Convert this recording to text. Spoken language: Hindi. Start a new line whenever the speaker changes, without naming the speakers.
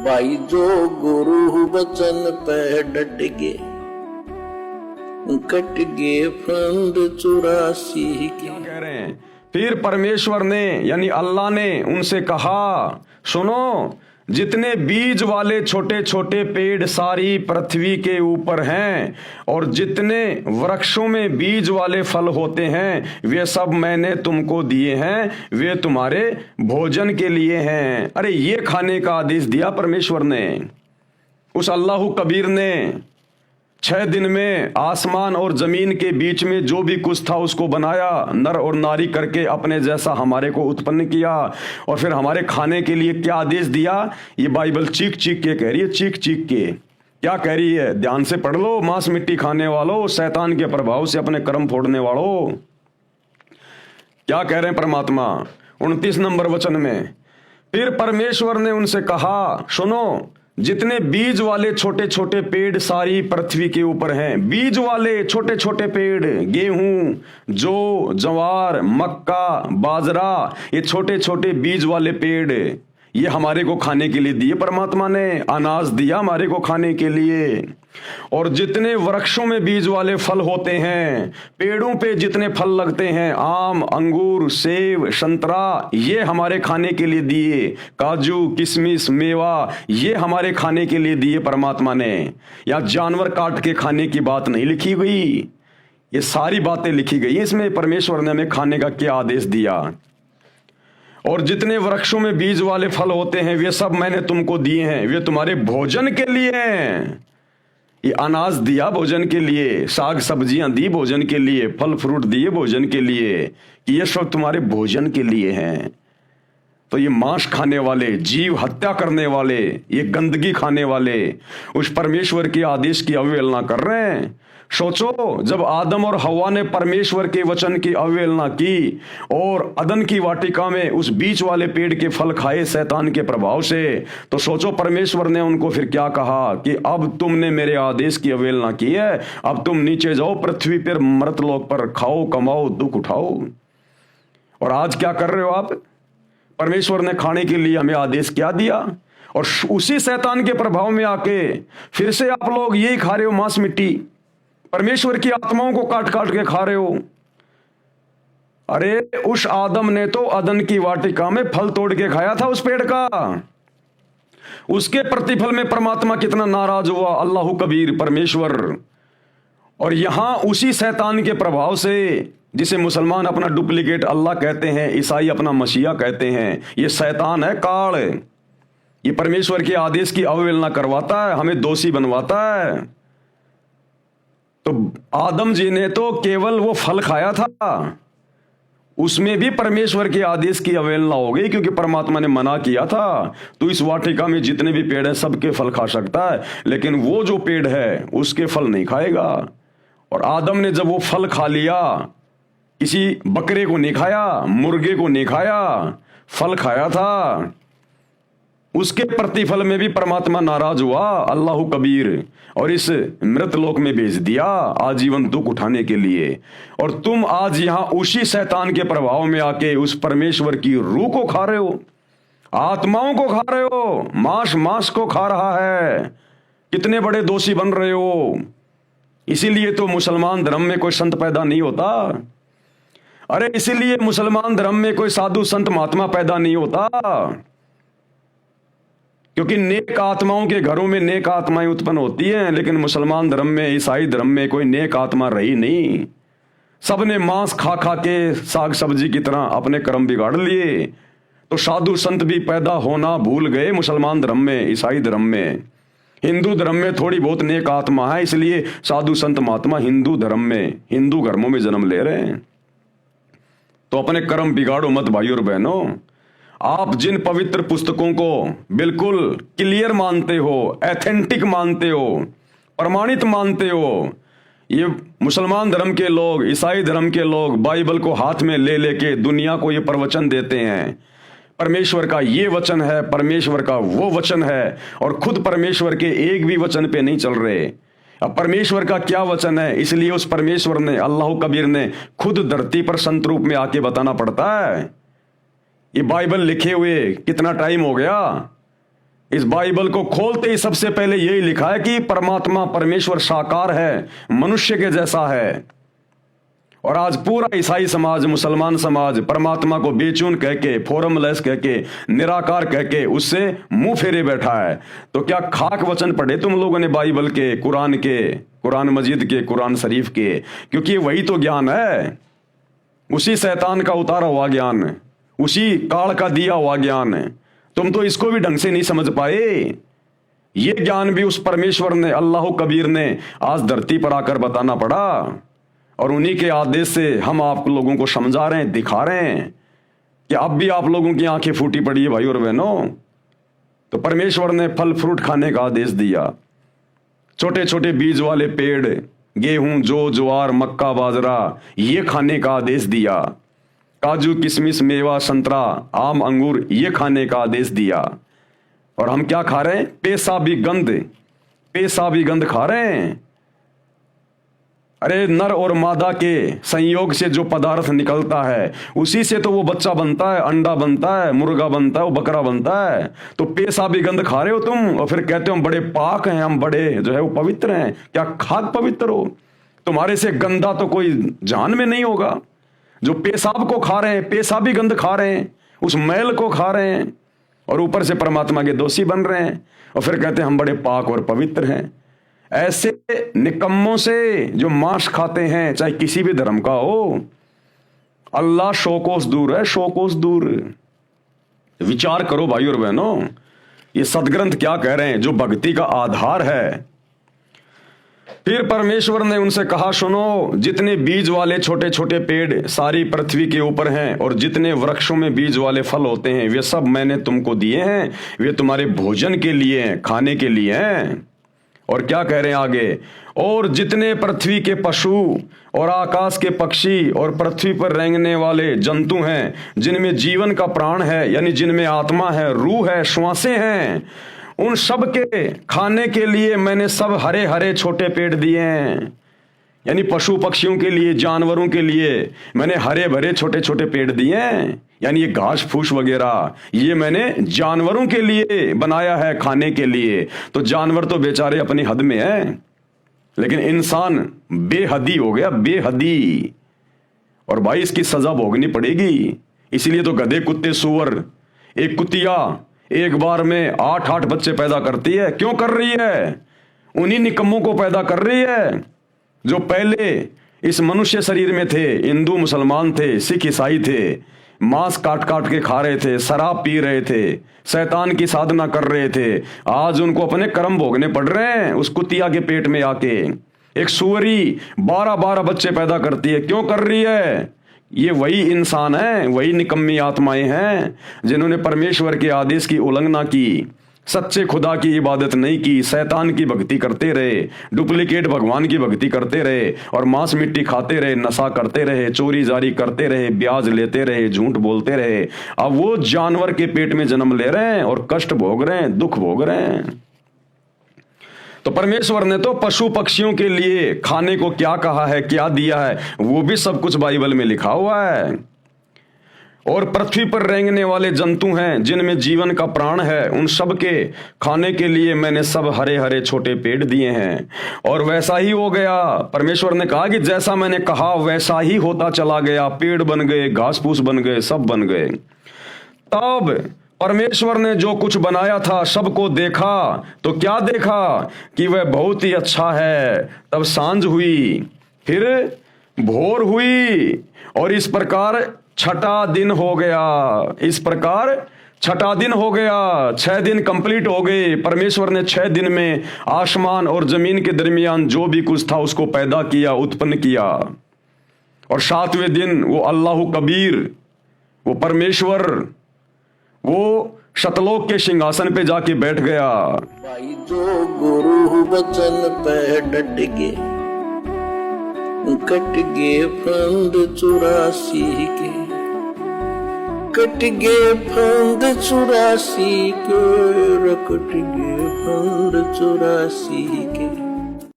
भाई जो गुरु वचन पे डट गे, कट गे फंद 84 के।
क्या कह रहे हैं? फिर परमेश्वर ने यानी अल्लाह ने उनसे कहा, सुनो, जितने बीज वाले छोटे छोटे पेड़ सारी पृथ्वी के ऊपर हैं और जितने वृक्षों में बीज वाले फल होते हैं वे सब मैंने तुमको दिए हैं, वे तुम्हारे भोजन के लिए हैं। अरे ये खाने का आदेश दिया परमेश्वर ने। उस अल्लाह कबीर ने 6 दिन में आसमान और जमीन के बीच में जो भी कुछ था उसको बनाया, नर और नारी करके अपने जैसा हमारे को उत्पन्न किया और फिर हमारे खाने के लिए क्या आदेश दिया। ये बाइबल चीख चीख के कह रही है, चीख चीख के। क्या कह रही है? ध्यान से पढ़ लो। मांस मिट्टी खाने वालों, शैतान के प्रभाव से अपने कर्म फोड़ने वालों, क्या कह रहे हैं परमात्मा 29 नंबर वचन में। फिर परमेश्वर ने उनसे कहा, सुनो, जितने बीज वाले छोटे छोटे पेड़ सारी पृथ्वी के ऊपर हैं, बीज वाले छोटे छोटे पेड़, गेहूं, जौ, जवार, मक्का, बाजरा, ये छोटे छोटे बीज वाले पेड़, ये हमारे को खाने के लिए दिए परमात्मा ने, अनाज दिया हमारे को खाने के लिए। और जितने वृक्षों में बीज वाले फल होते हैं, पेड़ों पे जितने फल लगते हैं, आम, अंगूर, सेब, संतरा, ये हमारे खाने के लिए दिए। काजू, किशमिश, मेवा, ये हमारे खाने के लिए दिए परमात्मा ने। या जानवर काट के खाने की बात नहीं लिखी गई, ये सारी बातें लिखी गई इसमें। परमेश्वर ने हमें खाने का क्या आदेश दिया। और जितने वृक्षों में बीज वाले फल होते हैं वे सब मैंने तुमको दिए हैं, वे तुम्हारे भोजन के लिए हैं। ये अनाज दिया भोजन के लिए, साग सब्जियां दी भोजन के लिए, फल फ्रूट दिए भोजन के लिए, कि ये सब तुम्हारे भोजन के लिए हैं। तो ये मांस खाने वाले, जीव हत्या करने वाले, ये गंदगी खाने वाले उस परमेश्वर के आदेश की अवहेलना कर रहे हैं। सोचो, जब आदम और हवा ने परमेश्वर के वचन की अवहेलना की और अदन की वाटिका में उस बीच वाले पेड़ के फल खाए शैतान के प्रभाव से, तो सोचो परमेश्वर ने उनको फिर क्या कहा कि अब तुमने मेरे आदेश की अवहेलना की है, अब तुम नीचे जाओ पृथ्वी पर, मृतलोक पर खाओ, कमाओ, दुख उठाओ। और आज क्या कर रहे हो आप? परमेश्वर ने खाने के लिए हमें आदेश क्या दिया और उसी शैतान के प्रभाव में आके फिर से आप लोग यही खा रहे हो, मांस मिट्टी, परमेश्वर की आत्माओं को काट काट के खा रहे हो। अरे उस आदम ने तो अदन की वाटिका में फल तोड़ के खाया था उस पेड़ का, उसके प्रतिफल में परमात्मा कितना नाराज हुआ, अल्लाह कबीर परमेश्वर। और यहां उसी शैतान के प्रभाव से, जिसे मुसलमान अपना डुप्लीकेट अल्लाह कहते हैं, ईसाई अपना मसीहा कहते हैं, ये शैतान है काल, ये परमेश्वर के आदेश की अवहेलना करवाता है, हमें दोषी बनवाता है। तो आदम जी ने तो केवल वो फल खाया था, उसमें भी परमेश्वर के आदेश की अवहेलना हो गई, क्योंकि परमात्मा ने मना किया था तो इस वाटिका में जितने भी पेड़ हैं सबके फल खा सकता है, लेकिन वो जो पेड़ है उसके फल नहीं खाएगा। और आदम ने जब वो फल खा लिया, किसी बकरे को नहीं खाया, मुर्गे को नहीं खाया, फल खाया था, उसके प्रतिफल में भी परमात्मा नाराज हुआ, अल्लाह कबीर, और इस मृत लोक में भेज दिया आजीवन दुख उठाने के लिए। और तुम आज यहां उसी शैतान के प्रभाव में आके उस परमेश्वर की रूह को खा रहे हो, आत्माओं को खा रहे हो, मांस मांस को खा रहा है। कितने बड़े दोषी बन रहे हो। इसीलिए तो मुसलमान धर्म में कोई संत पैदा नहीं होता। अरे इसीलिए मुसलमान धर्म में कोई साधु संत महात्मा पैदा नहीं होता, क्योंकि नेक आत्माओं के घरों में नेक आत्माएं उत्पन्न होती हैं, लेकिन मुसलमान धर्म में, ईसाई धर्म में कोई नेक आत्मा रही नहीं। सबने मांस खा खा के साग सब्जी की तरह अपने कर्म बिगाड़ लिए। तो साधु संत भी पैदा होना भूल गए मुसलमान धर्म में, ईसाई धर्म में। हिंदू धर्म में थोड़ी बहुत नेक आत्मा है, इसलिए साधु संत महात्मा हिंदू धर्म में, हिंदू धर्मों में जन्म ले रहे हैं। तो अपने कर्म बिगाड़ो मत भाइयों और बहनों। आप जिन पवित्र पुस्तकों को बिल्कुल क्लियर मानते हो, एथेंटिक मानते हो, प्रमाणित मानते हो, ये मुसलमान धर्म के लोग, ईसाई धर्म के लोग बाइबल को हाथ में ले लेके दुनिया को ये प्रवचन देते हैं, परमेश्वर का ये वचन है, परमेश्वर का वो वचन है, और खुद परमेश्वर के एक भी वचन पे नहीं चल रहे। अब परमेश्वर का क्या वचन है, इसलिए उस परमेश्वर ने, अल्लाह कबीर ने खुद धरती पर संत रूप में आके बताना पड़ता है। ये बाइबल लिखे हुए कितना टाइम हो गया, इस बाइबल को खोलते ही सबसे पहले यही लिखा है कि परमात्मा परमेश्वर साकार है, मनुष्य के जैसा है। और आज पूरा ईसाई समाज, मुसलमान समाज परमात्मा को बेचून कह के, फॉर्मलेस कह के, निराकार कह के उससे मुंह फेरे बैठा है। तो क्या खाक वचन पढ़े तुम लोगों ने बाइबल के, कुरान मजीद के, कुरान शरीफ के? क्योंकि वही तो ज्ञान है, उसी शैतान का उतारा हुआ ज्ञान, उसी काल का दिया हुआ ज्ञान है। तुम तो इसको भी ढंग से नहीं समझ पाए। ये ज्ञान भी उस परमेश्वर ने, अल्लाह कबीर ने आज धरती पर आकर बताना पड़ा, और उन्हीं के आदेश से हम आप लोगों को समझा रहे हैं, दिखा रहे हैं कि अब भी आप लोगों की आंखें फूटी पड़ी है भाई और बहनों। तो परमेश्वर ने फल फ्रूट खाने का आदेश दिया, छोटे छोटे बीज वाले पेड़, गेहूं, जौ, ज्वार, मक्का, बाजरा, ये खाने का आदेश दिया। काजू, किशमिश, मेवा, संतरा, आम, अंगूर, ये खाने का आदेश दिया। और हम क्या खा रहे हैं? पेशाबी गंध खा रहे हैं। अरे नर और मादा के संयोग से जो पदार्थ निकलता है उसी से तो वो बच्चा बनता है, अंडा बनता है, मुर्गा बनता है, वो बकरा बनता है। तो पेशाबी गंध खा रहे हो तुम, और फिर कहते हो हम बड़े पाक हैं, हम बड़े जो है वो पवित्र हैं। क्या खाक पवित्र हो? तुम्हारे से गंदा तो कोई जान में नहीं होगा। जो पेशाब को खा रहे हैं, पेशाबी गंध खा रहे हैं, उस मैल को खा रहे हैं, और ऊपर से परमात्मा के दोषी बन रहे हैं, और फिर कहते हैं हम बड़े पाक और पवित्र हैं। ऐसे निकम्मों से जो मांस खाते हैं, चाहे किसी भी धर्म का हो, अल्लाह शोकोस दूर है, शोकोस दूर। विचार करो भाई और बहनों, ये सदग्रंथ क्या कह रहे हैं, जो भक्ति का आधार है। फिर परमेश्वर ने उनसे कहा, सुनो, जितने बीज वाले छोटे छोटे पेड़ सारी पृथ्वी के ऊपर हैं, और जितने वृक्षों में बीज वाले फल होते हैं, वे सब मैंने तुमको दिए हैं। वे तुम्हारे भोजन के लिए हैं, खाने के लिए हैं। और क्या कह रहे हैं आगे? और जितने पृथ्वी के पशु और आकाश के पक्षी और पृथ्वी पर रेंगने वाले जंतु हैं, जिनमें जीवन का प्राण है, यानी जिनमें आत्मा है, रूह है, श्वासें हैं, उन सब के खाने के लिए मैंने सब हरे हरे छोटे पेड़ दिए हैं। यानी पशु पक्षियों के लिए, जानवरों के लिए मैंने हरे भरे छोटे छोटे पेड़ दिए हैं। यानी ये घास फूस वगैरह ये मैंने जानवरों के लिए बनाया है, खाने के लिए। तो जानवर तो बेचारे अपनी हद में हैं, लेकिन इंसान बेहदी हो गया, बेहदी। और भाई इसकी सजा भोगनी पड़ेगी। इसीलिए तो गधे, कुत्ते, सुअर, एक कुतिया एक बार में 8-8 बच्चे पैदा करती है। क्यों कर रही है? उन्हीं निकम्मों को पैदा कर रही है जो पहले इस मनुष्य शरीर में थे, हिंदू मुसलमान थे, सिख ईसाई थे, मांस काट काट के खा रहे थे, शराब पी रहे थे, शैतान की साधना कर रहे थे। आज उनको अपने कर्म भोगने पड़ रहे हैं उस कुतिया के पेट में आके। एक सुअरी 12-12 बच्चे पैदा करती है। क्यों कर रही है? ये वही इंसान है, वही निकम्मी आत्माएं हैं जिन्होंने परमेश्वर के आदेश की उल्लंघना की, सच्चे खुदा की इबादत नहीं की, शैतान की भक्ति करते रहे, डुप्लीकेट भगवान की भक्ति करते रहे, और मांस मिट्टी खाते रहे, नशा करते रहे, चोरी जारी करते रहे, ब्याज लेते रहे, झूठ बोलते रहे। अब वो जानवर के पेट में जन्म ले रहे हैं और कष्ट भोग रहे हैं, दुख भोग रहे हैं। तो परमेश्वर ने तो पशु पक्षियों के लिए खाने को क्या कहा है, क्या दिया है, वो भी सब कुछ बाइबल में लिखा हुआ है। और पृथ्वी पर रेंगने वाले जंतु हैं जिनमें जीवन का प्राण है, उन सब के खाने के लिए मैंने सब हरे हरे छोटे पेड़ दिए हैं। और वैसा ही हो गया। परमेश्वर ने कहा कि जैसा मैंने कहा वैसा ही होता चला गया। पेड़ बन गए, घास फूस बन गए, सब बन गए। तब परमेश्वर ने जो कुछ बनाया था सबको देखा, तो क्या देखा कि वह बहुत ही अच्छा है। तब सांझ हुई, फिर भोर हुई, और इस प्रकार छठा दिन हो गया। इस प्रकार छठा दिन हो गया। 6 दिन कंप्लीट हो गए। परमेश्वर ने 6 दिन में आसमान और जमीन के दरमियान जो भी कुछ था उसको पैदा किया, उत्पन्न किया। और 7वें दिन वो अल्लाह कबीर, वो परमेश्वर, वो शतलोक के सिंहासन पे जाके बैठ गया।
भाई जो गुरु वचन पे डट गए, कट गए फंद 84 के, कट गए फंद 84 के, कट गए फंद 84 के।